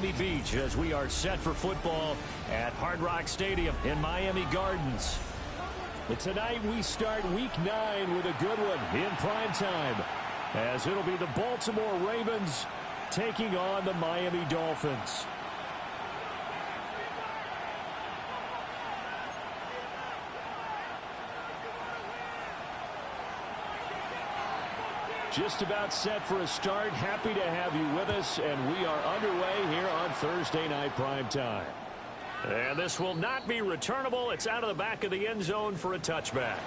Miami Beach as we are set for football at Hard Rock Stadium in Miami Gardens. And tonight we start Week 9 with a good one in prime time, as it'll be the Baltimore Ravens taking on the Miami Dolphins. Just about set for a start. Happy to have you with us, and we are underway here on Thursday Night Prime Time. And this will not be returnable. It's out of the back of the end zone for a touchback.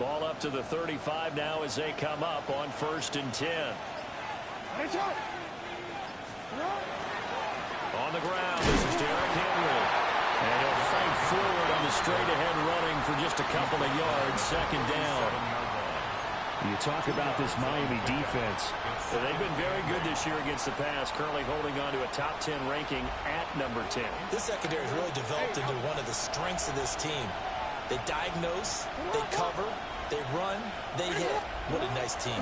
Ball up to the 35 now as they come up on 1st and 10. On the ground, this is Derrick Henry. And he'll fight forward on the straight-ahead running for just a couple of yards, 2nd down. You talk about this Miami defense. Well, they've been very good this year against the pass, currently holding on to a top 10 ranking at number 10. This secondary has really developed into one of the strengths of this team. They diagnose, they cover, they run, they hit. What a nice team.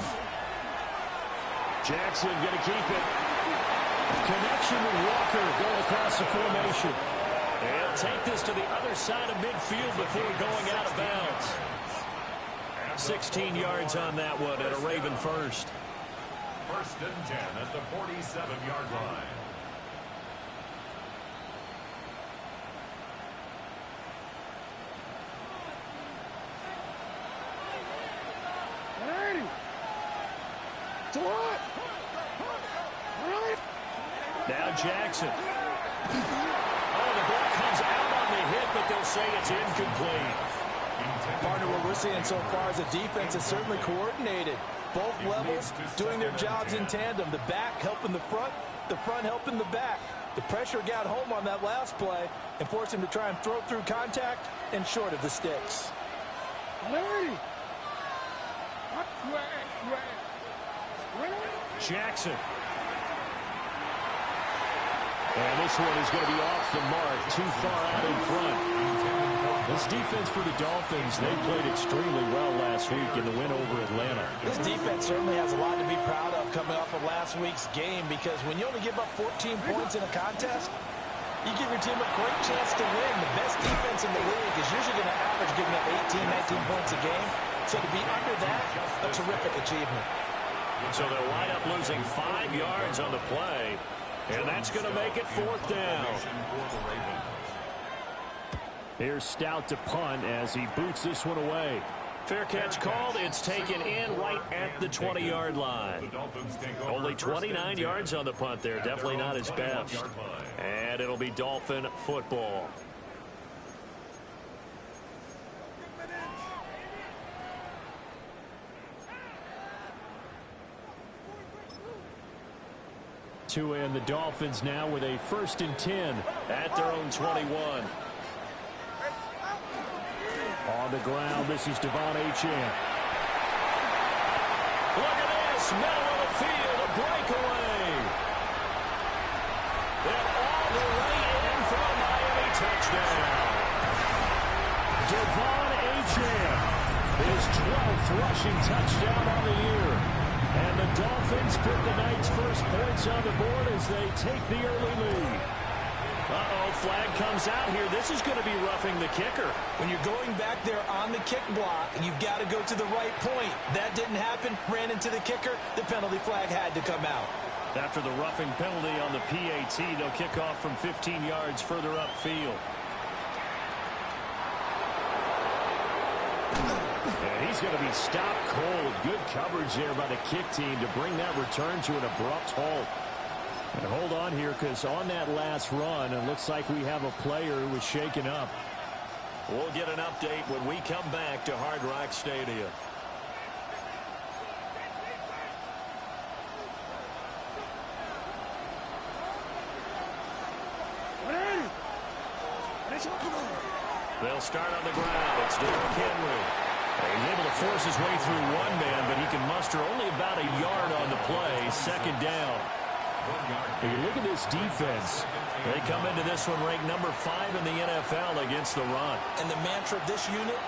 Jackson going to keep it. Connection with Walker going across the formation. And take this to the other side of midfield before going out of bounds. 16 yards on that one at a Raven first. 1st and 10 at the 47-yard line. Now Jackson. Oh, the ball comes out on the hit, but they'll say it's incomplete. Partner, what we're seeing so far is a defense is certainly coordinated. Both levels doing their jobs in tandem. The back helping the front helping the back. The pressure got home on that last play and forced him to try and throw through contact and short of the sticks. Jackson. And this one is going to be off the mark, too far out in front. This defense for the Dolphins, they played extremely well last week in the win over Atlanta. This defense certainly has a lot to be proud of coming off of last week's game, because when you only give up 14 points in a contest, you give your team a great chance to win. The best defense in the league is usually going to average giving up 18, 19 points a game. So to be under that, a terrific achievement. So they'll wind up losing 5 yards on the play, and that's going to make it 4th down. Here's Stout to punt as he boots this one away. Fair catch called. It's taken in right at the 20-yard line. Only 29 yards on the punt there. Definitely not his best. And it'll be Dolphin football. And the Dolphins now with a 1st and 10 at their own 21. On the ground, this is Devon Achane. Look at this, middle of the field, a breakaway. And all the way in for a Miami touchdown. Devon Achane, his 12th rushing touchdown on the year. And the Dolphins put the night's first points on the board as they take the early lead. Uh-oh, flag comes out here. This is going to be roughing the kicker. When you're going back there on the kick block, you've got to go to the right point. That didn't happen. Ran into the kicker. The penalty flag had to come out. After the roughing penalty on the PAT, they'll kick off from 15 yards further upfield. And he's going to be stopped cold. Good coverage there by the kick team to bring that return to an abrupt halt. And hold on here, because on that last run, it looks like we have a player who was shaken up. We'll get an update when we come back to Hard Rock Stadium. They'll start on the ground. It's Derrick Henry. He's able to force his way through one man, but he can muster only about a yard on the play. Second down. If you look at this defense, they come into this one ranked number 5 in the NFL against the run. And the mantra of this unit,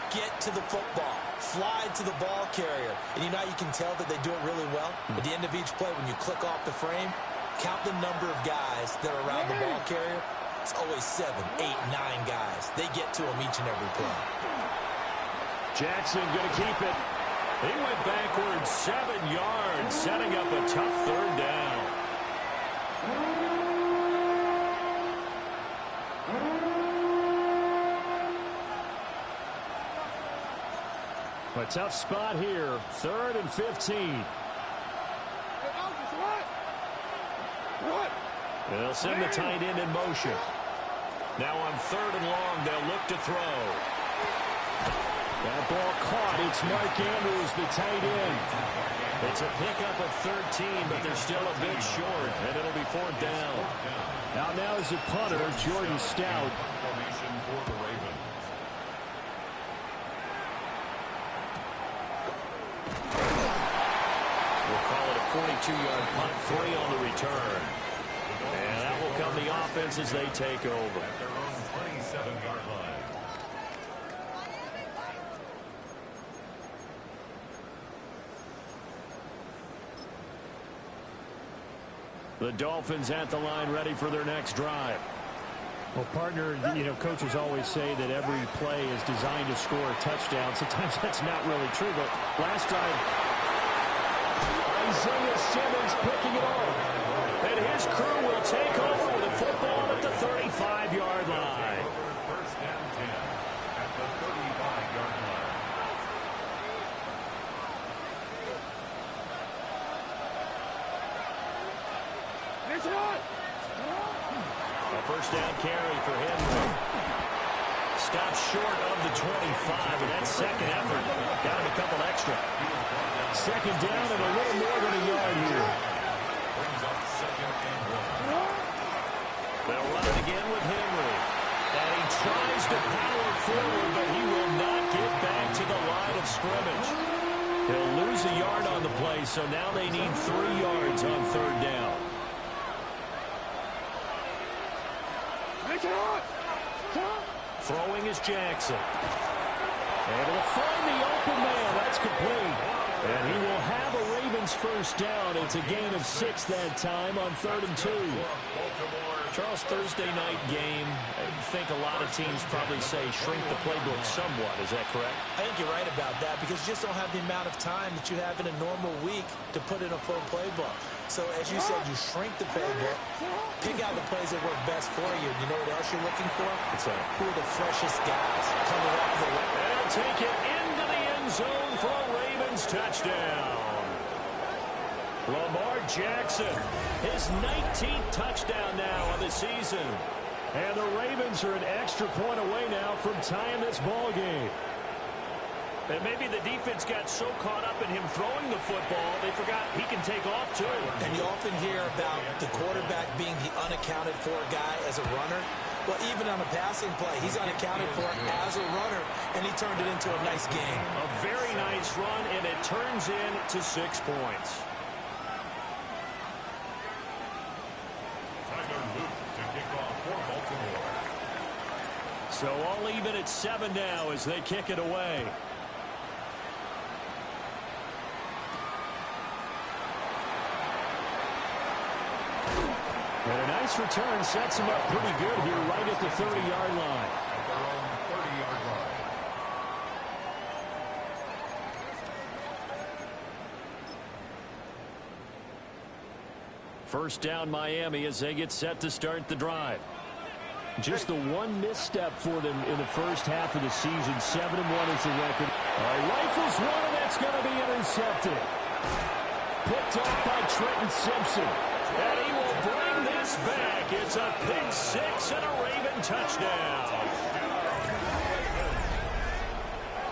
get to the football. Fly to the ball carrier. And you know how you can tell that they do it really well? At the end of each play, when you click off the frame, count the number of guys that are around the ball carrier. It's always 7, 8, 9 guys. They get to him each and every play. Jackson going to keep it. He went backwards 7 yards, setting up a tough third down. A tough spot here. 3rd and 15. They'll send the tight end in motion. Now on 3rd and long, they'll look to throw. That ball caught. It's Mark Andrews, the tight end. It's a pickup of 13, but they're still a bit short, and it'll be 4th down. Now is the punter, Jordan Stout. Formation for the Ravens. We'll call it a 42-yard punt, 3 on the return. And that will come the offense as they take over. At their own 27-yard line. The Dolphins at the line, ready for their next drive. Well, partner, coaches always say that every play is designed to score a touchdown. Sometimes that's not really true, but last drive, Isaiah Simmons picking it off. And his crew will take over with a football at the 35-yard line. First down 10 at the 35-yard line. A first down carry for Henry. Stops short of the 25, and that second effort got him a couple extra. second down and a little more than a yard here. Brings up 2nd and 1. They'll run it again with Henry. And he tries to power forward, but he will not get back to the line of scrimmage. He'll lose a yard on the play, so now they need 3 yards on 3rd down. Throwing is Jackson. Able to find the open man. That's complete. And he will have a Ravens first down. It's a gain of 6 that time on 3rd and 2. Charles, Thursday night game, I think a lot of teams probably say shrink the playbook somewhat. Is that correct? I think you're right about that because you just don't have the amount of time that you have in a normal week to put in a full playbook. So, as you said, you shrink the playbook, pick out the plays that work best for you. You know what else you're looking for? Who are the freshest guys coming off the line? And he'll take it into the end zone for a Ravens touchdown. Lamar Jackson, his 19th touchdown now of the season. And the Ravens are an extra point away now from tying this ball game. And maybe the defense got so caught up in him throwing the football, they forgot he can take off too. And you often hear about the quarterback being the unaccounted for guy as a runner. Well, even on a passing play, he's unaccounted for as a runner, and he turned it into a nice game. A very nice run, and it turns into 6 points. So all even at 7 now as they kick it away. And a nice return sets him up pretty good here right at the 30-yard line. At their own 30-yard line. First down Miami as they get set to start the drive. Just the one misstep for them in the first half of the season. 7-1 is the record. Rifles one, and that's going to be intercepted. Picked off by Trenton Simpson. And he will bring this back. It's a pick 6 and a Raven touchdown.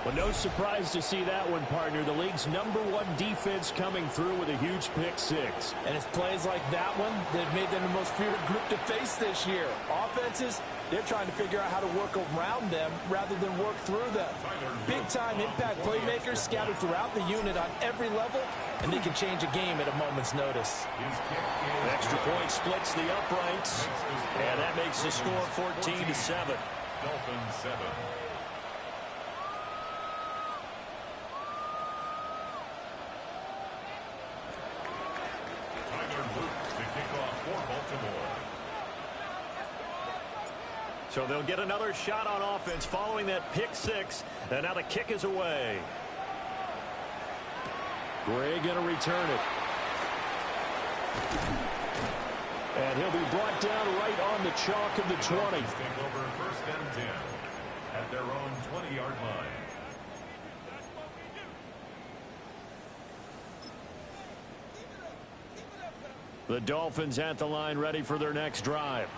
Well, no surprise to see that one, partner. The league's #1 defense coming through with a huge pick six. And it's plays like that one that made them the most feared group to face this year. Offenses, they're trying to figure out how to work around them rather than work through them. Big-time impact playmakers scattered throughout the unit on every level, and they can change a game at a moment's notice. Extra point splits the uprights, and that makes the score 14-7. Dolphins 7. So they'll get another shot on offense following that pick six. And now the kick is away. Gray going to return it. And he'll be brought down right on the chalk of the 20. Take over 1st and 10 at their own 20-yard line. The Dolphins at the line, ready for their next drive.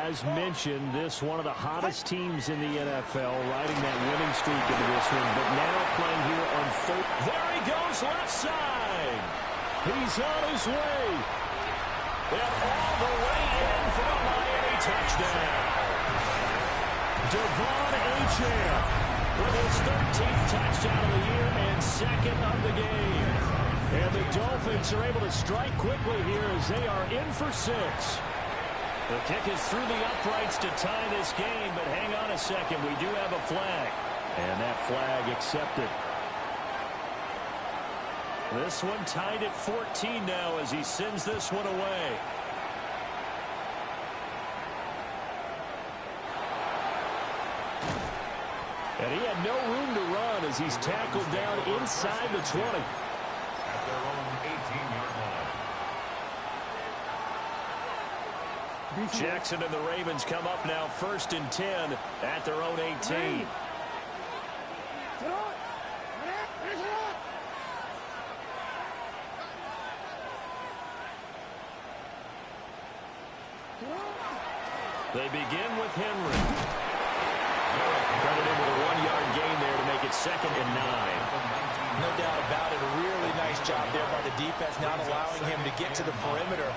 As mentioned, this one of the hottest teams in the NFL, riding that winning streak into this one, but now playing here on third. There he goes, left side. He's on his way. And all the way in for a Miami touchdown. Devon Achane with his 13th touchdown of the year and second of the game. And the Dolphins are able to strike quickly here as they are in for 6. The kick is through the uprights to tie this game, but hang on a second. We do have a flag. And that flag accepted. This one tied at 14 now as he sends this one away. And he had no room to run as he's tackled down inside the 20. At their own 18-yard line. Jackson and the Ravens come up now 1st and 10 at their own 18. They begin with Henry. Credited with a 1-yard gain there to make it 2nd and 9. No doubt about it. A really nice job there by the defense, not allowing him to get to the perimeter.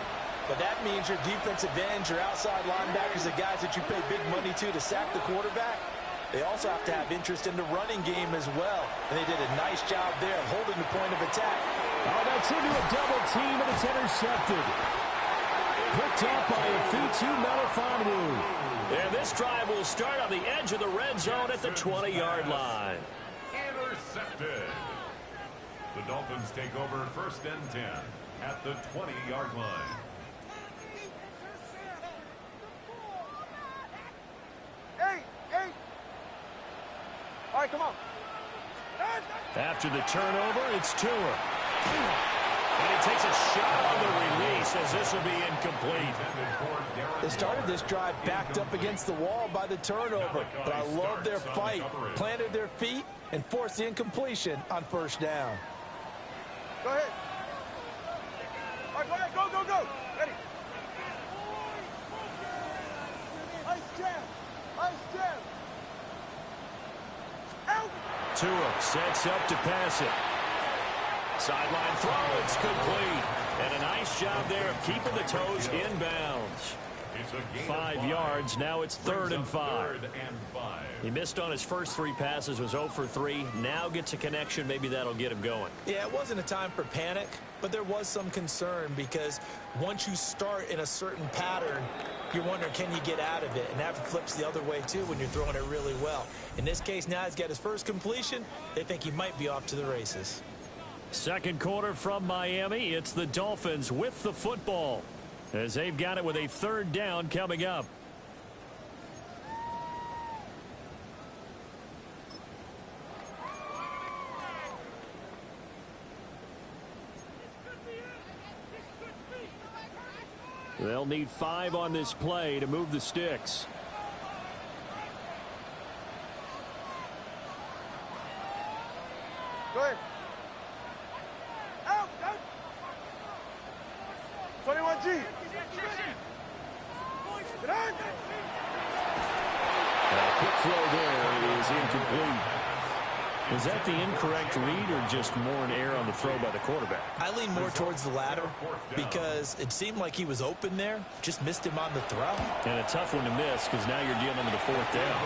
But that means your defensive ends, your outside linebackers, the guys that you pay big money to sack the quarterback, they also have to have interest in the running game as well. And they did a nice job there of holding the point of attack. Oh, that's into a double team, and it's intercepted. Picked up by Afitu Melifonwu. And this drive will start on the edge of the red zone at the 20-yard line. Intercepted. The Dolphins take over 1st and 10 at the 20-yard line. Hey! All right, come on. After the turnover, it's Tua. And he takes a shot on the release as this will be incomplete. They started this drive backed up against the wall by the turnover, but I love their fight. Planted their feet and forced the incompletion on 1st down. Go ahead. All right, go ahead. Go. Ready. Nice jam. Out. Tua sets up to pass it. Sideline throw, it's complete. And a nice job there of keeping the toes inbounds. 5 yards, now it's 3rd and 5. He missed on his first 3 passes, was 0 for 3. Now gets a connection, maybe that'll get him going. Yeah, it wasn't a time for panic, but there was some concern because once you start in a certain pattern, you're wondering, can you get out of it? And that flips the other way, too, when you're throwing it really well. In this case, now he's got his first completion. They think he might be off to the races. Second quarter from Miami. It's the Dolphins with the football as they've got it with a 3rd down coming up. They'll need 5 on this play to move the sticks. Go ahead. Out. 21G. Quick throw there is incomplete. Was that the incorrect read or just more an error on the throw by the quarterback? I lean more towards the latter because it seemed like he was open there, just missed him on the throw. And a tough one to miss because now you're dealing with a 4th down.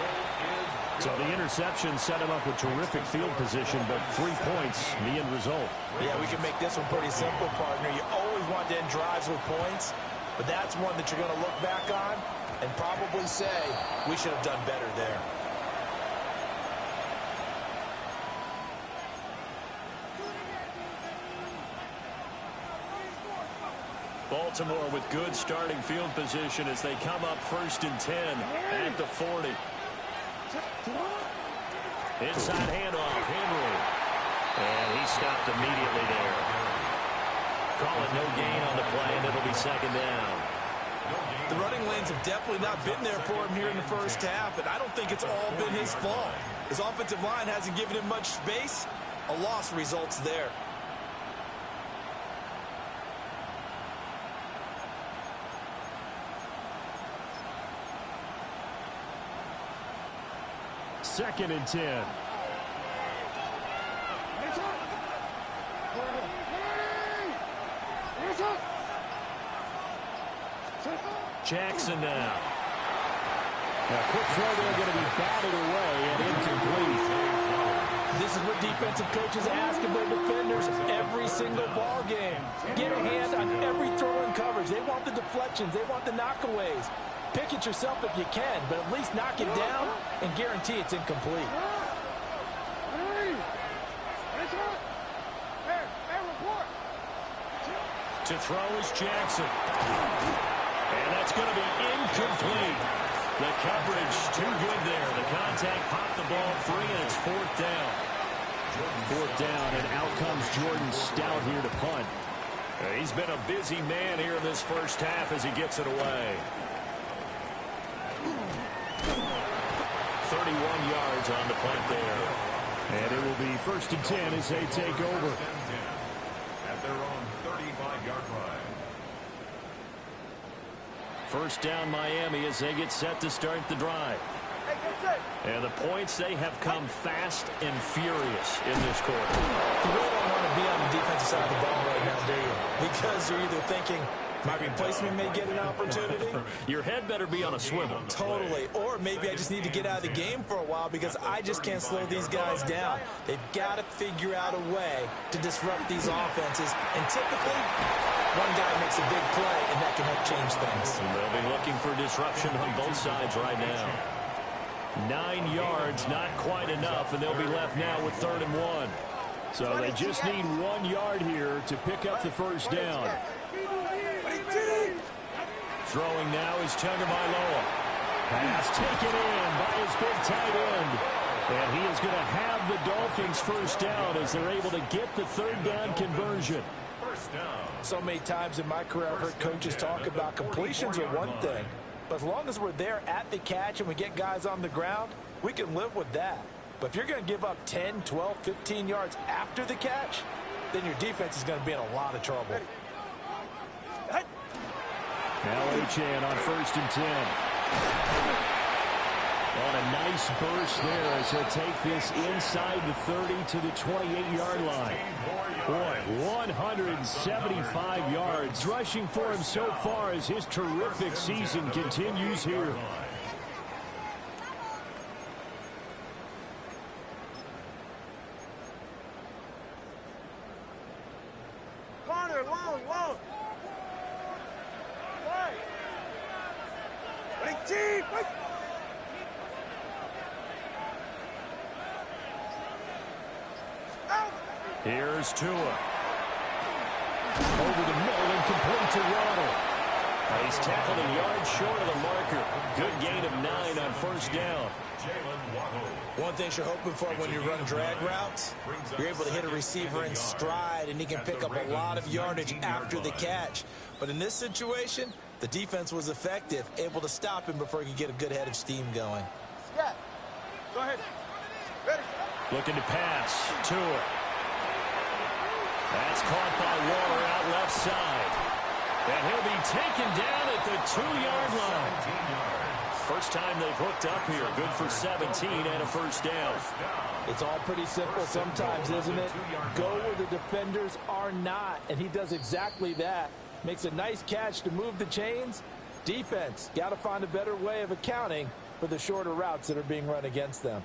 So the interception set him up with terrific field position, but 3 points, the end result. Yeah, we can make this one pretty simple, partner. You always want to end drives with points, but that's one that you're going to look back on and probably say, we should have done better there. Baltimore with good starting field position as they come up 1st and 10 at the 40. Inside handoff, Henry. And he stopped immediately there. Call it no gain on the play, and it'll be 2nd down. The running lanes have definitely not been there for him here in the first half, and I don't think it's all been his fault. His offensive line hasn't given him much space. A loss results there. Second and 10. Jackson now. A quick throw there, going to be batted away and incomplete. This is what defensive coaches ask of their defenders every single ball game. Get a hand on every throw in coverage. They want the deflections. They want the knockaways. Pick it yourself if you can, but at least knock it down and guarantee it's incomplete. To throw is Jackson. And that's going to be incomplete. The coverage too good there. The contact popped the ball free, and it's 4th down. 4th down, and out comes Jordan Stout here to punt. He's been a busy man here in this first half as he gets it away. 31 yards on the punt there. And it will be 1st and 10 as they take over. At their own 35-yard line. 1st down Miami as they get set to start the drive. And the points, they have come fast and furious in this quarter. You really don't want to be on the defensive side of the ball right now, do you? Because you're either thinking, my replacement may get an opportunity. Your head better be on a swivel. Totally. Or maybe I just need to get out of the game for a while because I just can't slow these guys down. They've got to figure out a way to disrupt these offenses. And typically, one guy makes a big play, and that can help change things. And they'll be looking for disruption on both sides right now. 9 yards, not quite enough, and they'll be left now with 3rd and 1. So they just need 1 yard here to pick up the 1st down. Throwing now is Tagovailoa. Pass taken in by his big tight end. And he is going to have the Dolphins 1st down as they're able to get the 3rd down conversion. So many times in my career I've heard coaches talk about completions are one thing. But as long as we're there at the catch and we get guys on the ground, we can live with that. But if you're going to give up 10, 12, 15 yards after the catch, then your defense is going to be in a lot of trouble. Now Achane on 1st and 10. On a nice burst there as he'll take this inside the 30 to the 28-yard line. Boy, 175 yards rushing for him so far as his terrific season continues here. Corner, long. Right. Big team, wait. Here's Tua. Over the middle and complete to Waddle. He's tackled a yard short of the marker. Good gain of 9 on 1st down. One thing you're hoping for when you run drag routes, you're able to hit a receiver in stride, and he can pick up a lot of yardage after the catch. But in this situation, the defense was effective, able to stop him before he could get a good head of steam going. Yeah. Go ahead. Ready. Looking to pass. Tua. That's caught by Waller out left side. And he'll be taken down at the 2-yard line. First time they've hooked up here. Good for 17 and a first down. It's all pretty simple sometimes, isn't it? Go where the defenders are not, and he does exactly that. Makes a nice catch to move the chains. Defense, got to find a better way of accounting for the shorter routes that are being run against them.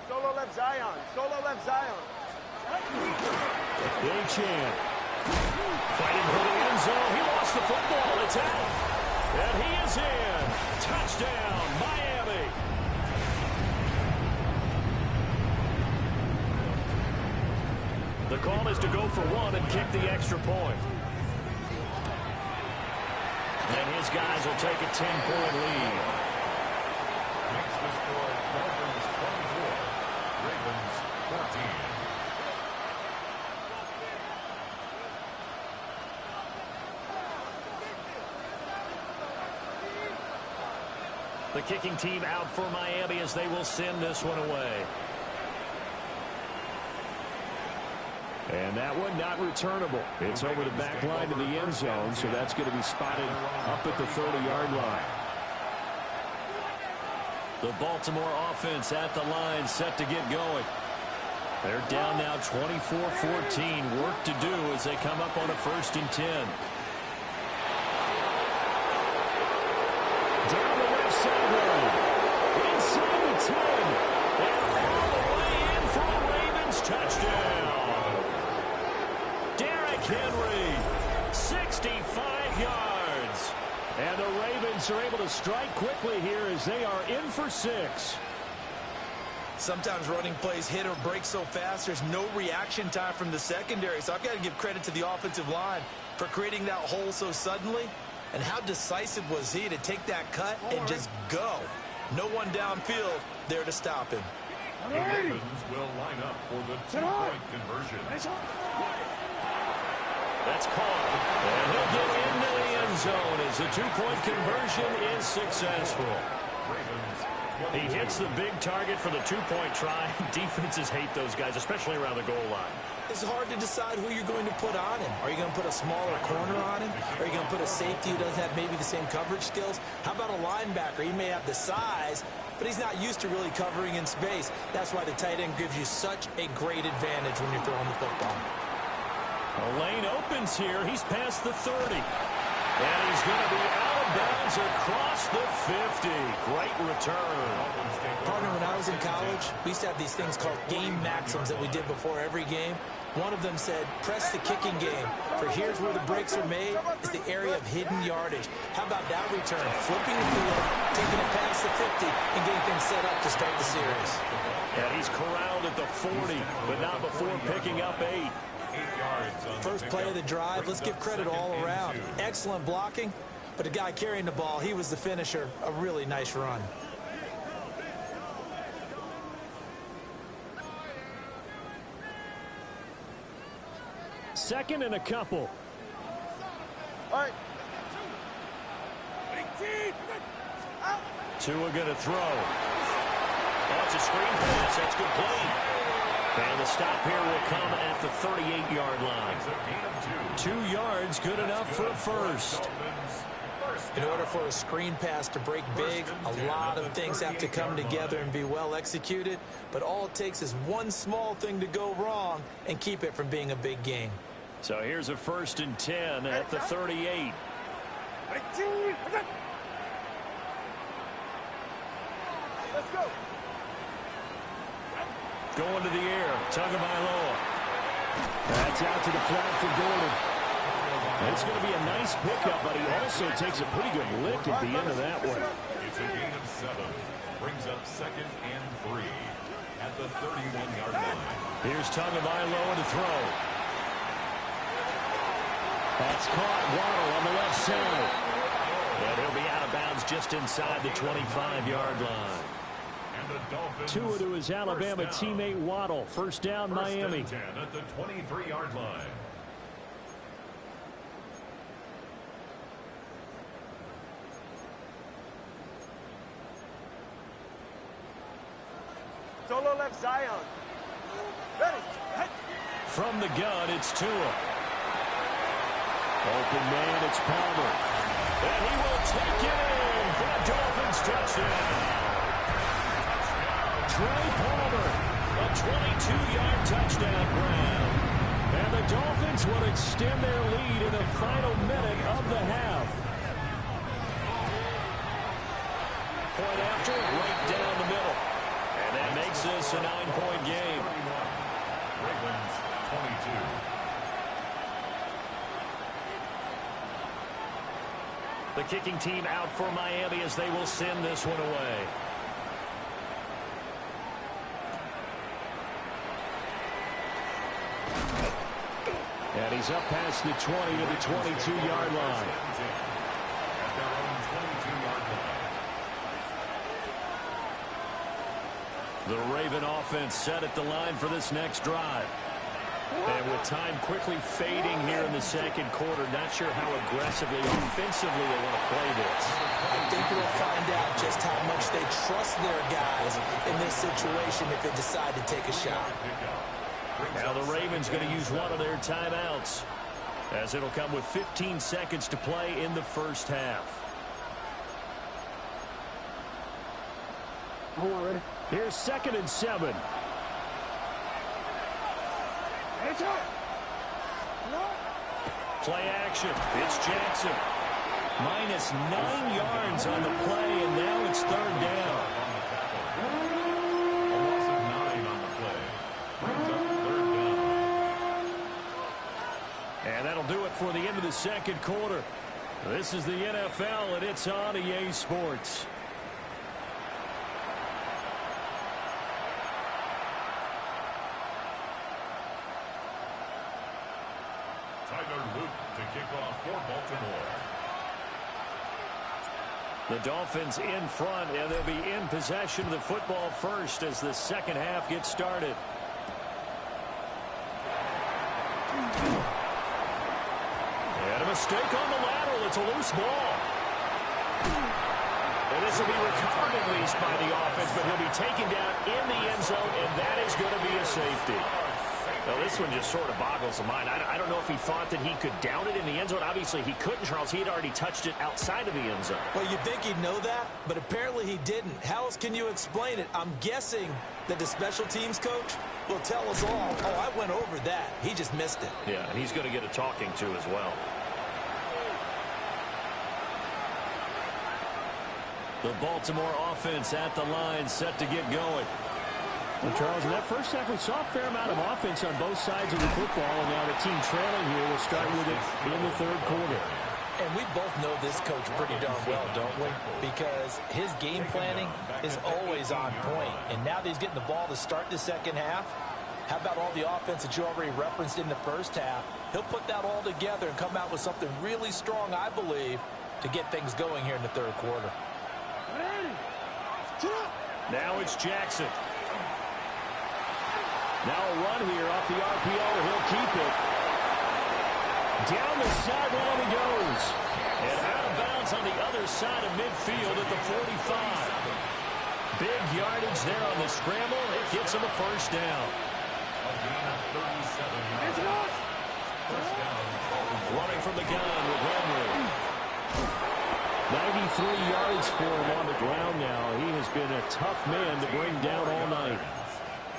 Solo left Zion. Solo left Zion. Big chance. Fighting for the end zone. He lost the football. It's out. And he is in. Touchdown, Miami. The call is to go for one and kick the extra point. And his guys will take a 10-point lead. Makes the score Dolphins 24, Ravens 14. The kicking team out for Miami as they will send this one away. And that one not returnable. It's over the back line to the end zone, so that's going to be spotted up at the 30-yard line. The Baltimore offense at the line, set to get going. They're down now 24-14. Work to do as they come up on a 1st and 10. Down the left sideline. Inside the 10. And all the way in for a Ravens touchdown. Henry, 65 yards. And the Ravens are able to strike quickly here as they are in for 6. Sometimes running plays hit or break so fast, there's no reaction time from the secondary. So I've got to give credit to the offensive line for creating that hole so suddenly. And how decisive was he to take that cut and just go. No one downfield there to stop him. The Ravens will line up for the 2-point conversion. That's caught. And he'll get into the end zone as the 2-point conversion is successful. He hits the big target for the 2-point try. Defenses hate those guys, especially around the goal line. It's hard to decide who you're going to put on him. Are you going to put a smaller corner on him? Are you going to put a safety who doesn't have maybe the same coverage skills? How about a linebacker? He may have the size, but he's not used to really covering in space. That's why the tight end gives you such a great advantage when you're throwing the football. A lane opens here. He's past the 30. And he's going to be out of bounds across the 50. Great return. Partner, when I was in college, we used to have these things called game maxims that we did before every game. One of them said, press the kicking game. For here's where the breaks are made, is the area of hidden yardage. How about that return? Flipping the field, taking it past the 50, and getting things set up to start the series. And he's corralled at the 40, but not before picking up 8. First play of the drive, let's give credit all around. Excellent blocking, but the guy carrying the ball, he was the finisher. A really nice run. Second and a couple. All right. Tua going to throw. Oh, it's a screen pass. That's good play. And the stop here will come at the 38-yard line. 2 yards, good enough for a first. In order for a screen pass to break big, a lot of things have to come together and be well executed. But all it takes is one small thing to go wrong and keep it from being a big gain. So here's a 1st and 10 at the 38. Let's go. Going to the air. Tagovailoa. That's out to the flat for Gordon. It's going to be a nice pickup, but he also takes a pretty good lick at the end of that one. It's a gain of 7. Brings up 2nd and 3 at the 31-yard line. Here's Tagovailoa to throw. That's caught. Waddle on the left side. And he'll be out of bounds just inside the 25-yard line. Tua to his Alabama teammate Waddle. First down, Miami. 10 at the 23-yard line. Solo left Zion. Ready. From the gun, it's Tua. Open man, it's Palmer. And he will take it in for a Dolphins touchdown. Trey Palmer, a 22-yard touchdown grab. And the Dolphins will extend their lead in the final minute of the half. Point after, right down the middle. And that makes this a 9-point game. Ravens 22. The kicking team out for Miami as they will send this one away. And he's up past the 20 to the 22-yard line. At their own 22-yard line. The Raven offense set at the line for this next drive. And with time quickly fading here in the second quarter, not sure how aggressively, offensively they want to play this. I think we'll find out just how much they trust their guys in this situation if they decide to take a shot. Now the Ravens going to use one of their timeouts, as it'll come with 15 seconds to play in the first half. Ready? Here's 2nd and 7. Play action. It's Jackson. Minus 9 yards on the play, and now it's 3rd down. A loss of 9 on the play. Brings up 3rd down. And that'll do it for the end of the second quarter. This is the NFL, and it's on EA Sports. To kick off for Baltimore. The Dolphins in front, and they'll be in possession of the football first as the second half gets started. And a mistake on the lateral. It's a loose ball. And this will be recovered at least by the offense, but he'll be taken down in the end zone, and that is going to be a safety. Now, this one just sort of boggles the mind. I don't know if he thought that he could down it in the end zone. Obviously, he couldn't, Charles. He had already touched it outside of the end zone. Well, you'd think he'd know that, but apparently he didn't. How else can you explain it? I'm guessing that the special teams coach will tell us all, oh, I went over that. He just missed it. Yeah, and he's going to get a talking to as well. The Baltimore offense at the line, set to get going. Well, Charles, in that first half, we saw a fair amount of offense on both sides of the football, and now the team trailing here will start with it in the third quarter. And we both know this coach pretty darn well, don't we? Because his game planning is always on point. And now that he's getting the ball to start the second half, how about all the offense that you already referenced in the first half? He'll put that all together and come out with something really strong, I believe, to get things going here in the third quarter. Now it's Jackson. Now a run here off the RPO. He'll keep it. Down the sideline he goes. And out of bounds on the other side of midfield at the 45. Big yardage there on the scramble. It gets him a first down. A gain of 37 yards. First down. Running from the gun with Henry. 93 yards for him on the ground now. He has been a tough man to bring down all night.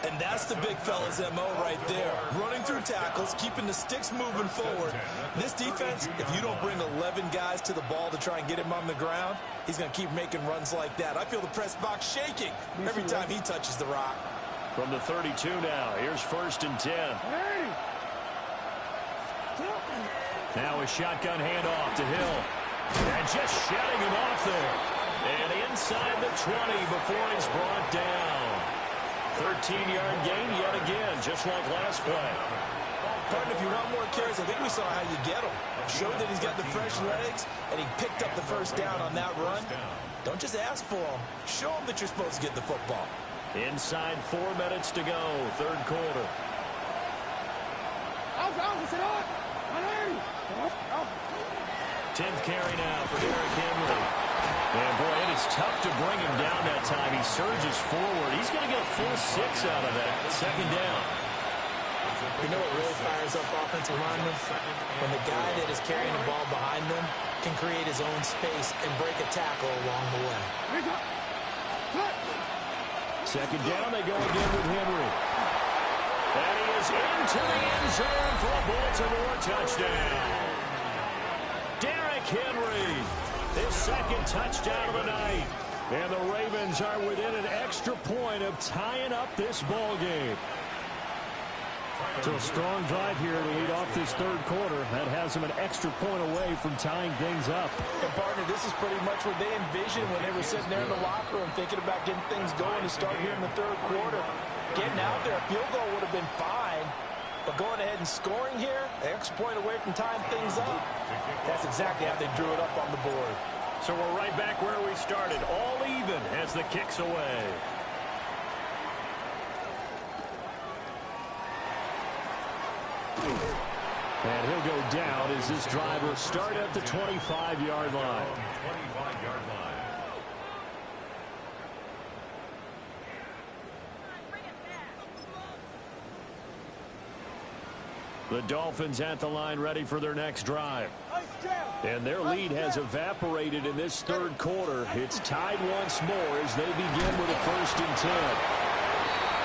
And that's the big fella's MO right there. Running through tackles, keeping the sticks moving forward. This defense, if you don't bring 11 guys to the ball to try and get him on the ground, he's going to keep making runs like that. I feel the press box shaking every time he touches the rock. From the 32 now, here's 1st and 10. Now a shotgun handoff to Hill. And just shutting him off there. And inside the 20 before he's brought down. 13-yard gain yet again, just like last play. Pardon, if you want more carries, I think we saw how you get him. Showed that he's got the fresh legs, and he picked up the first down on that run. Don't just ask for him. Show him that you're supposed to get the football. Inside 4 minutes to go, third quarter. 10th carry now for Derrick Henry. And, boy, it is tough to bring him down that time. He surges forward. He's going to get a full 6 out of that. Second down. You know what really fires up offensive linemen? When the guy that is carrying the ball behind them can create his own space and break a tackle along the way. Second down, they go again with Henry. And he is into the end zone for a Baltimore touchdown. Derrick Henry, his second touchdown of the night. And the Ravens are within an extra point of tying up this ball game. So a strong drive here to lead off this third quarter. That has them an extra point away from tying things up. And partner, this is pretty much what they envisioned when they were sitting there in the locker room thinking about getting things going to start here in the third quarter. Getting out there, a field goal would have been fine. But going ahead and scoring here, an extra point away from tying things up, that's exactly how they drew it up on the board. So we're right back where we started, all even as the kick's away. And he'll go down as this drive will start at the 25-yard line. 25-yard line. The Dolphins at the line ready for their next drive. And their lead has evaporated in this third quarter. It's tied once more as they begin with a 1st and 10.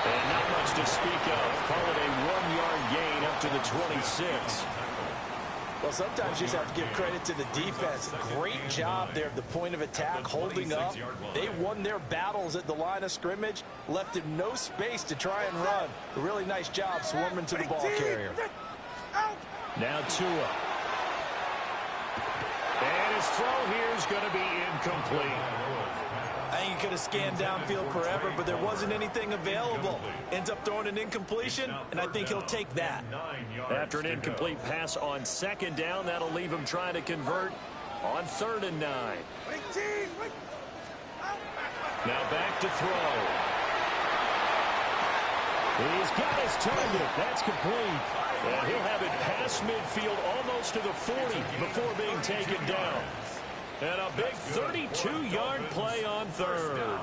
And not much to speak of. Call it a 1-yard gain up to the 26. Well, sometimes you just have to give credit to the defense. Great job there at the point of attack, holding up. They won their battles at the line of scrimmage, left him no space to try and run. A really nice job swarming to the ball carrier. Now Tua. And his throw here is going to be incomplete. I think he could have scanned downfield forever, but there wasn't anything available. Ends up throwing an incompletion, and I think he'll take that. After an incomplete pass on 2nd down, that'll leave him trying to convert on 3rd and 9. Now back to throw. He's got his target. That's complete. And he'll have it past midfield almost to the 40 before being taken down. And a big 32-yard play on 3rd.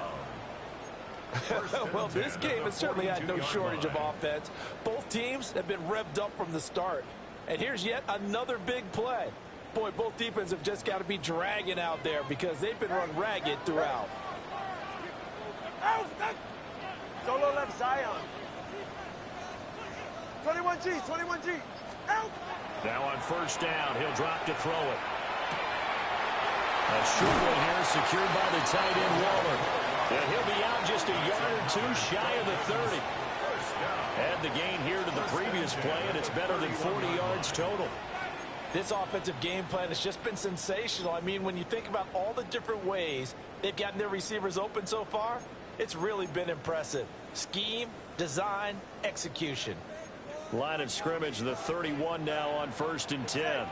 Well, this game has certainly had no shortage of offense. Both teams have been revved up from the start. And here's yet another big play. Boy, both defenses have just got to be dragging out there because they've been run ragged throughout. Solo left Zion. 21G, 21G. Out. Now on 1st down, he'll drop to throw it. A short one here secured by the tight end Waller. And he'll be out just a yard or two shy of the 30. Add the gain here to the previous play, and it's better than 40 yards total. This offensive game plan has just been sensational. I mean, when you think about all the different ways they've gotten their receivers open so far, it's really been impressive. Scheme, design, execution. Line of scrimmage, the 31 now on 1st and 10.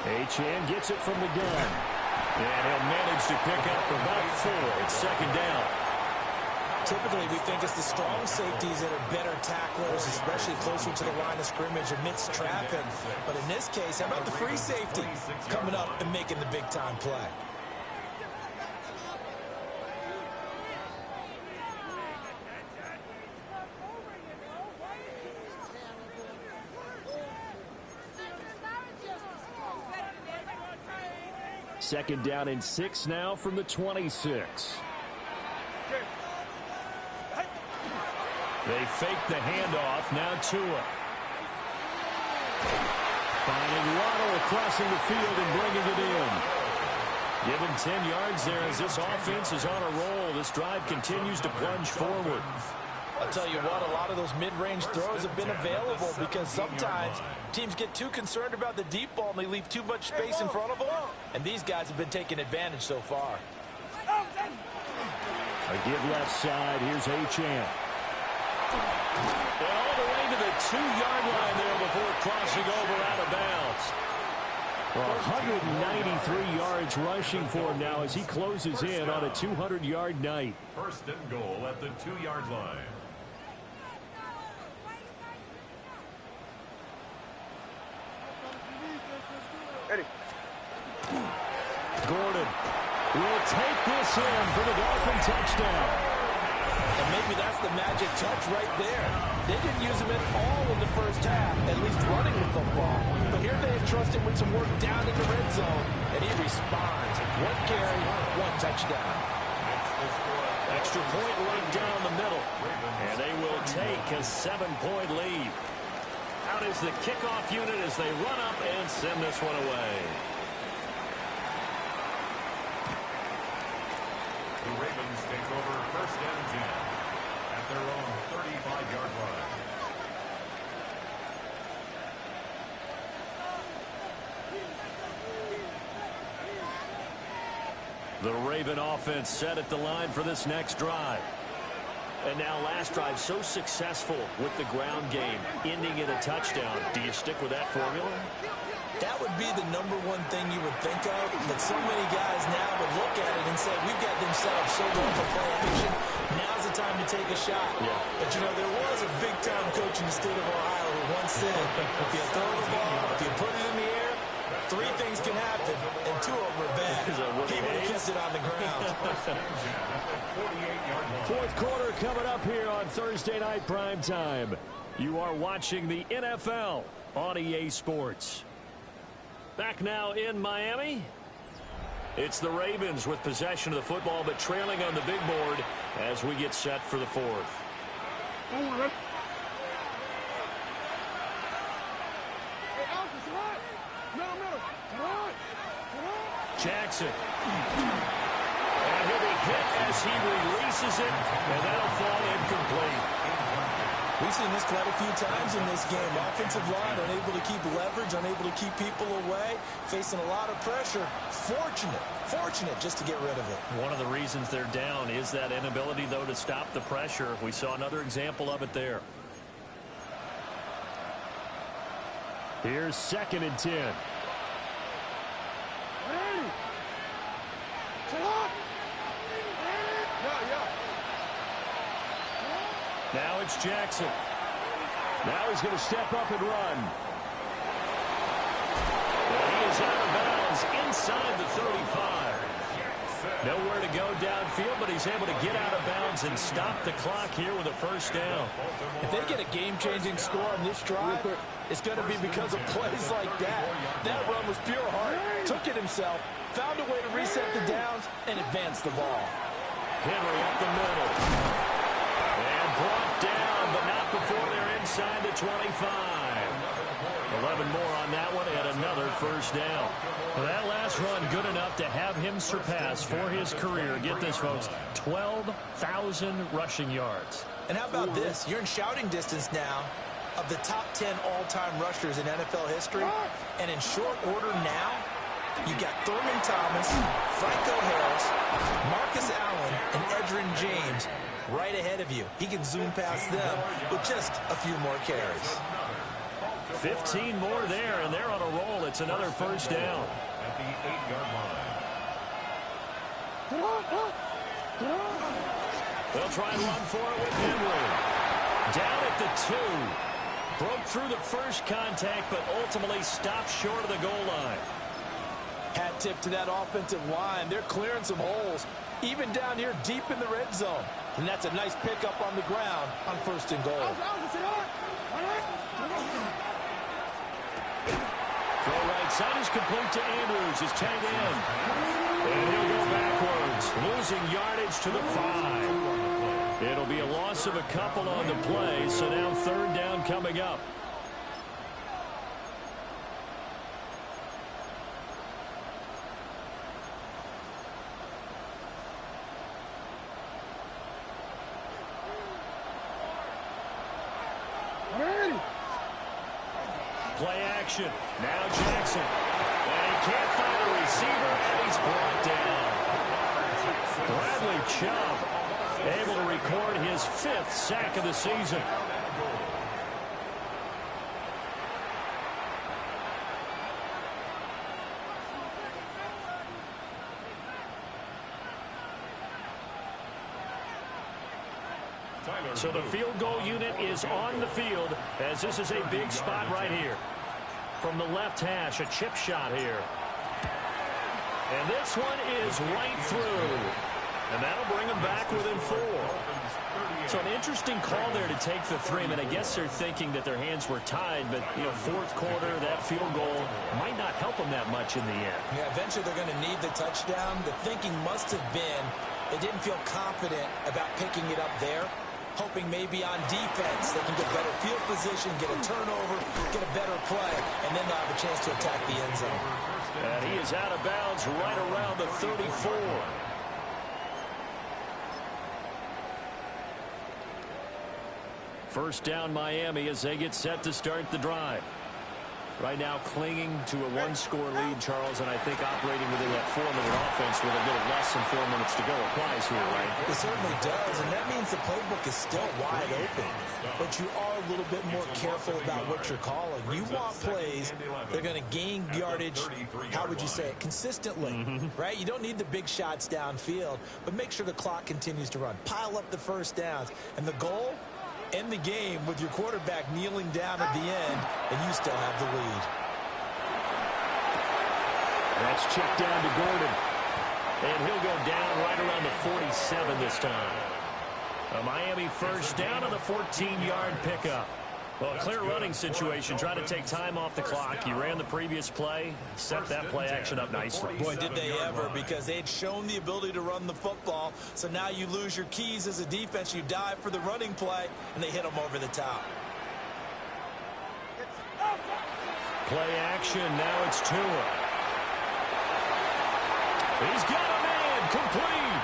Achane gets it from the gun. And he'll manage to pick up about 4. It's 2nd down. Typically, we think it's the strong safeties that are better tacklers, especially closer to the line of scrimmage amidst traffic. But in this case, how about the free safety coming up and making the big-time play? Second down and 6 now from the 26. They fake the handoff. Now Tua. Finding Waddle crossing the field and bringing it in. Given 10 yards there as this offense is on a roll. This drive continues to plunge forward. I'll tell you what, a lot of those mid-range throws have been available because sometimes teams get too concerned about the deep ball and they leave too much space in front of them. And these guys have been taking advantage so far. A give left side. Here's Achane. All the way to the 2-yard line there before crossing over out of bounds. Well, 193 yards rushing for him now as he closes in on a 200-yard night. 1st and goal at the 2-yard line. Ready. Gordon will take this in for the Dolphin touchdown. A And maybe that's the magic touch right there. They didn't use him at all in the first half, at least running the football. But here they entrust him with some work down in the red zone, and he responds. 1 carry, 1 touchdown. Extra point right down the middle. And they will take a 7-point lead. Out is the kickoff unit as they run up and send this one away. The Ravens take over first and 10 at their own 35-yard line. The Raven offense set at the line for this next drive. And now last drive so successful with the ground game, ending in a touchdown. Do you stick with that formula? That would be the #1 thing you would think of, but so many guys now would look at it and say, we've got them set up so well for play action. Now's the time to take a shot. Yeah. But, you know, there was a big-time coach in the state of Ohio who once said, if you throw the ball, if you put it in the air, 3 things can happen, and 2 of them are bad. He would have kept it on the ground. Fourth quarter coming up here on Thursday Night Prime Time. You are watching the NFL on EA Sports. Back now in Miami. It's the Ravens with possession of the football, but trailing on the big board as we get set for the fourth. Jackson. And he'll be hit as he releases it, and that'll fall incomplete. We've seen this quite a few times in this game. Offensive line unable to keep leverage, unable to keep people away, facing a lot of pressure. Fortunate just to get rid of it. One of the reasons they're down is that inability, though, to stop the pressure. We saw another example of it there. Here's 2nd and 10. Now it's Jackson. Now he's going to step up and run. And he is out of bounds inside the 35. Nowhere to go downfield, but he's able to get out of bounds and stop the clock here with a first down. If they get a game-changing score on this drive, it's going to be because of plays like that. That run was pure heart. Took it himself, found a way to reset the downs, and advance the ball. Henry up the middle. And brought down, but not before they're inside the 25. 11 more on that one, and another first down. Well, that last run good enough to have him surpass for his career. Get this, folks, 12,000 rushing yards. And how about this? You're in shouting distance now of the top 10 all-time rushers in NFL history. And in short order now, you got Thurman Thomas, Franco Harris, Marcus Allen, and Edgerrin James right ahead of you. He can zoom past them with just a few more carries. 15 more there, and they're on a roll. It's another first down. At the 8-yard line. They'll try and run for it with Henry. Down at the 2. Broke through the first contact, but ultimately stopped short of the goal line. Hat tip to that offensive line. They're clearing some holes, even down here deep in the red zone. And that's a nice pickup on the ground on 1st and goal. Throw right side is complete to Andrews. His tight end. And he'll go backwards, losing yardage to the 5. It'll be a loss of a couple on the play, so now 3rd down coming up. Play action. Now Jackson. And he can't find a receiver, and he's brought down. Bradley Chubb able to record his 5th sack of the season. So the field goal unit is on the field as this is a big spot right here. From the left hash, a chip shot here. And this one is right through. And that'll bring them back within 4. So an interesting call there to take the 3. I mean, I guess they're thinking that their hands were tied, but, you know, fourth quarter, that field goal might not help them that much in the end. Yeah, eventually they're going to need the touchdown. The thinking must have been they didn't feel confident about picking it up there, hoping maybe on defense they can get better field position, get a turnover, get a better play, and then they'll have a chance to attack the end zone. And he is out of bounds right around the 34. First down Miami as they get set to start the drive. Right now clinging to a 1-score lead, Charles, and I think operating within that 4-minute offense with a little less than 4 minutes to go applies here, right? It certainly does, and that means the playbook is still wide open. But you are a little bit more careful about what you're calling. You want plays that are going to gain yardage, how would you say it, consistently, right? You don't need the big shots downfield, but make sure the clock continues to run. Pile up the first downs, and the goal? End the game with your quarterback kneeling down at the end, and you still have the lead. That's checked down to Gordon. And he'll go down right around the 47 this time. A Miami first down on the 14-yard pickup. Well, a clear running situation. Trying to take time off the clock. You ran the previous play, set that play action up nicely. Boy, did they ever, because they'd shown the ability to run the football. So now you lose your keys as a defense. You dive for the running play, and they hit them over the top. Play action. Now it's Tua. He's got a man complete.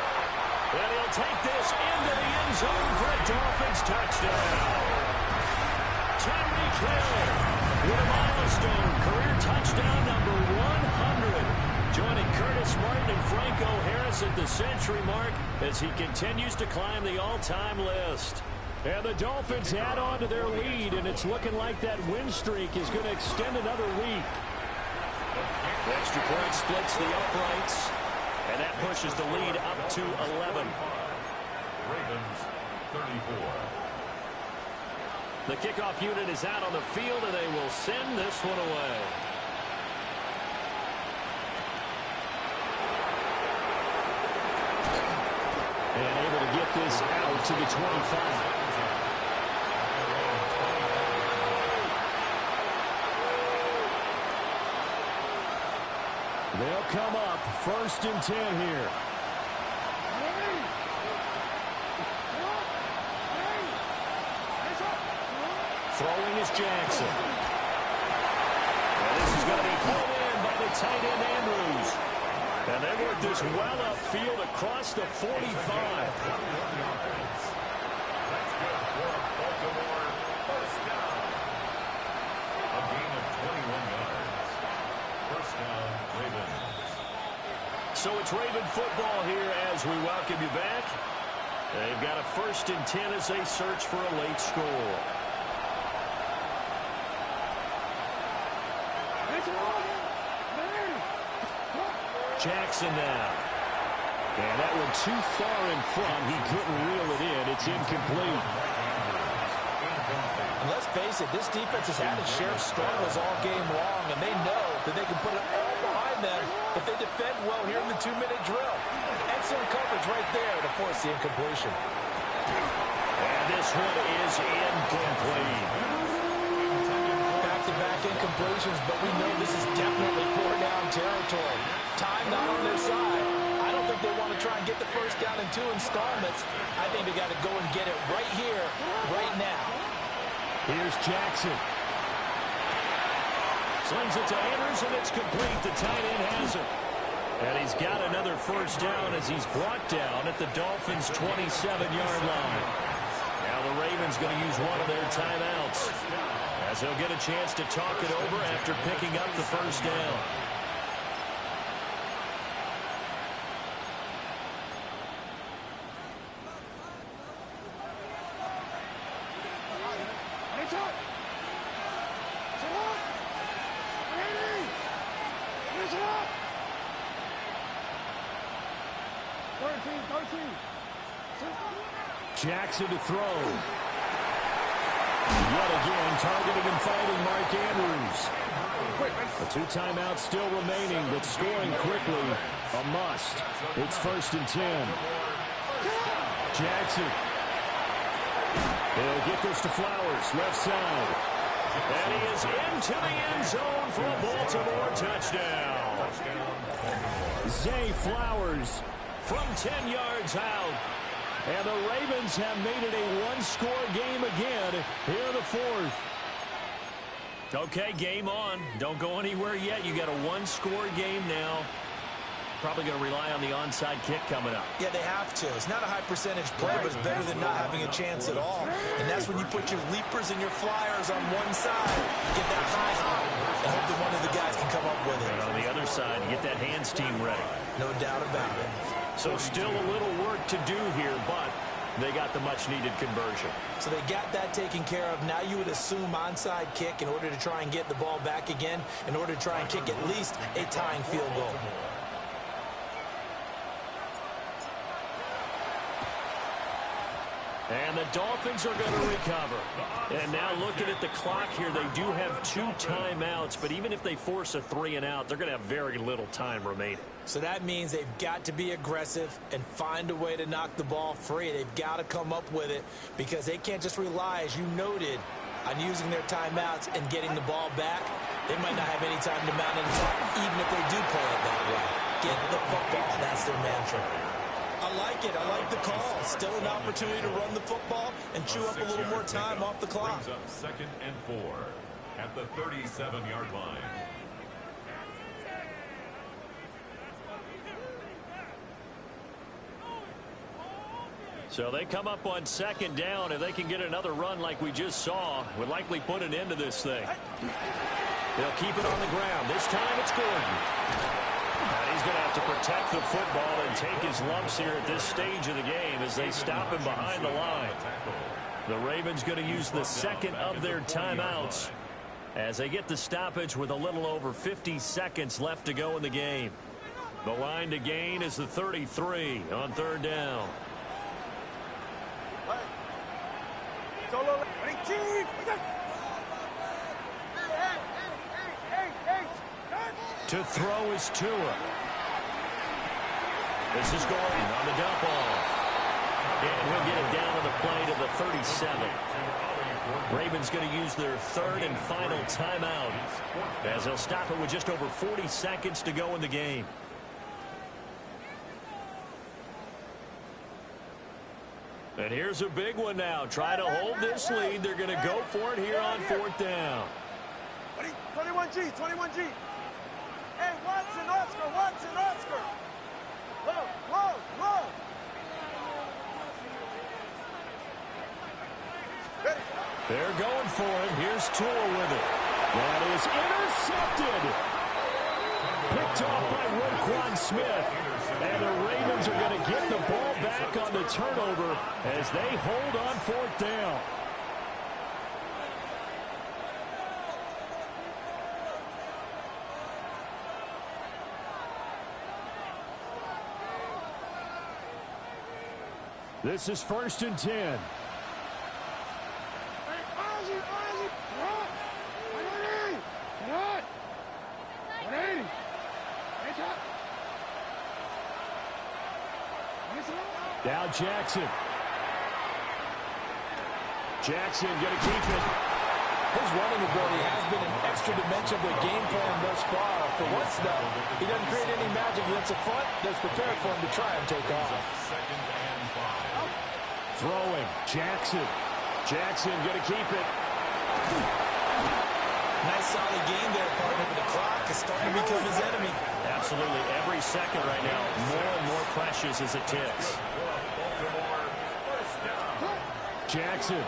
And he'll take this into the end zone for a Dolphins touchdown. Tyreek Hill with a milestone career touchdown number 100. Joining Curtis Martin and Franco Harris at the century mark as he continues to climb the all-time list. And the Dolphins add on to their lead, and it's looking like that win streak is going to extend another week. The extra point splits the uprights, and that pushes the lead up to 11. Ravens 34. The kickoff unit is out on the field, and they will send this one away. And able to get this out to the 25. They'll come up 1st and 10 here. Throwing is Jackson. And this is going to be pulled in by the tight end Andrews. And they work this well upfield across the 45. That's good for Baltimore. First down. A gain of 21 yards. First down, Ravens. So it's Raven football here as we welcome you back. They've got a 1st and 10 as they search for a late score. Jackson now. And that one too far in front. He couldn't reel it in. It's incomplete. And let's face it, this defense has had its share of struggles all game long, and they know that they can put it all behind them if they defend well here in the 2-minute drill. Excellent coverage right there to force the incompletion. And this one is incomplete. Back-to-back incompletions, but we know this is definitely 4-down territory. Time not on their side. I don't think they want to try and get the first down in 2 installments. I think they got to go and get it right here, right now. Here's Jackson. Slings it to Andrews, and it's complete. The tight end has it. And he's got another first down as he's brought down at the Dolphins' 27-yard line. Now the Ravens going to use one of their timeouts as they'll get a chance to talk it over after picking up the first down. Jackson to throw. Yet again, targeting and fighting Mark Andrews. The 2 timeouts still remaining, but scoring quickly, a must. It's 1st and 10. Jackson. He'll get this to Flowers, left side. And he is into the end zone for a Baltimore touchdown. Zay Flowers from 10 yards out. And the Ravens have made it a one-score game again here in the fourth. Okay, game on. Don't go anywhere yet. You got a one-score game now. Probably going to rely on the onside kick coming up. Yeah, they have to. It's not a high-percentage play, but it's better than not having a chance at all. And that's when you put your leapers and your flyers on one side, get that high hop, and hope that one of the guys can come up with it. And on the other side, get that hands team ready. No doubt about it. So still a little work to do here, but they got the much-needed conversion. So they got that taken care of. Now you would assume onside kick in order to try and get the ball back again, in order to try and kick at least a tying field goal. And the Dolphins are going to recover. And now looking at the clock here, they do have 2 timeouts, but even if they force a 3-and-out, they're going to have very little time remaining. So that means they've got to be aggressive and find a way to knock the ball free. They've got to come up with it because they can't just rely, as you noted, on using their timeouts and getting the ball back. They might not have any time to mount an attack, even if they do play it that way. Get the football. That's their mantra. I like it. I like the call. Still an opportunity to run the football and chew up a little more time off the clock. Brings up 2nd and 4 at the 37-yard line. So they come up on 2nd down. If they can get another run like we just saw, would likely put an end to this thing. They'll keep it on the ground. This time it's Gordon. And he's going to have to protect the football and take his lumps here at this stage of the game as they stop him behind the line. The Ravens going to use the second of their timeouts as they get the stoppage with a little over 50 seconds left to go in the game. The line to gain is the 33 on 3rd down. To throw is Tua. This is Gordon on the dump off. And he'll get it down on the play to the 37. Ravens going to use their 3rd and final timeout as they'll stop it with just over 40 seconds to go in the game. And here's a big one now. Try to hold this lead. They're going to go for it here on 4th down. 21G, 21G. Hey, Watson, Oscar. Low. They're going for it. Here's Tua with it. That is intercepted. Picked off by Roquan Smith. And the Ravens are going to get the ball back on the turnover as they hold on 4th down. This is 1st and 10. Now Jackson. Jackson going to keep it. His running ability has been an extra dimension of the game plan thus far. For once, though, he doesn't create any magic against the front that's prepared for him to try and take off. Throwing. Jackson. Jackson going to keep it. Nice solid game there, partner. But the clock is starting to become his enemy. Absolutely. Every second right now, more and more precious as it ticks. Jackson.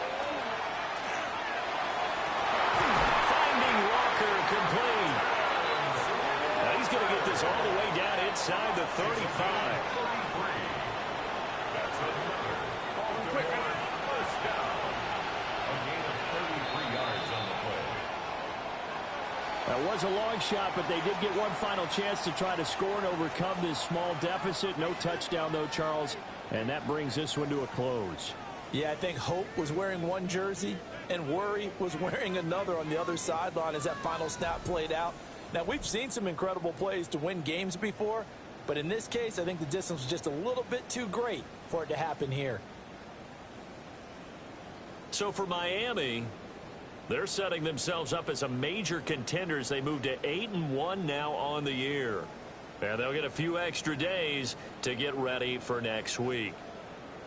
Finding Walker complete. Now he's going to get this all the way down inside the 35. That was a long shot, but they did get one final chance to try to score and overcome this small deficit. No touchdown, though, Charles, and that brings this one to a close. Yeah, I think Hope was wearing one jersey and Worry was wearing another on the other sideline as that final snap played out. Now, we've seen some incredible plays to win games before, but in this case, I think the distance was just a little bit too great for it to happen here. So for Miami, they're setting themselves up as a major contender as they move to 8-1 now on the year. And they'll get a few extra days to get ready for next week.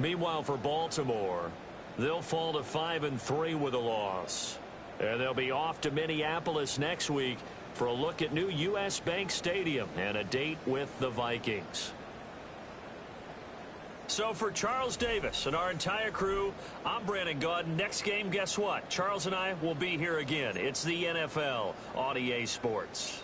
Meanwhile, for Baltimore, they'll fall to 5-3 with a loss. And they'll be off to Minneapolis next week for a look at new U.S. Bank Stadium and a date with the Vikings. So for Charles Davis and our entire crew, I'm Brandon Gaudin. Next game, guess what? Charles and I will be here again. It's the NFL on EA Sports.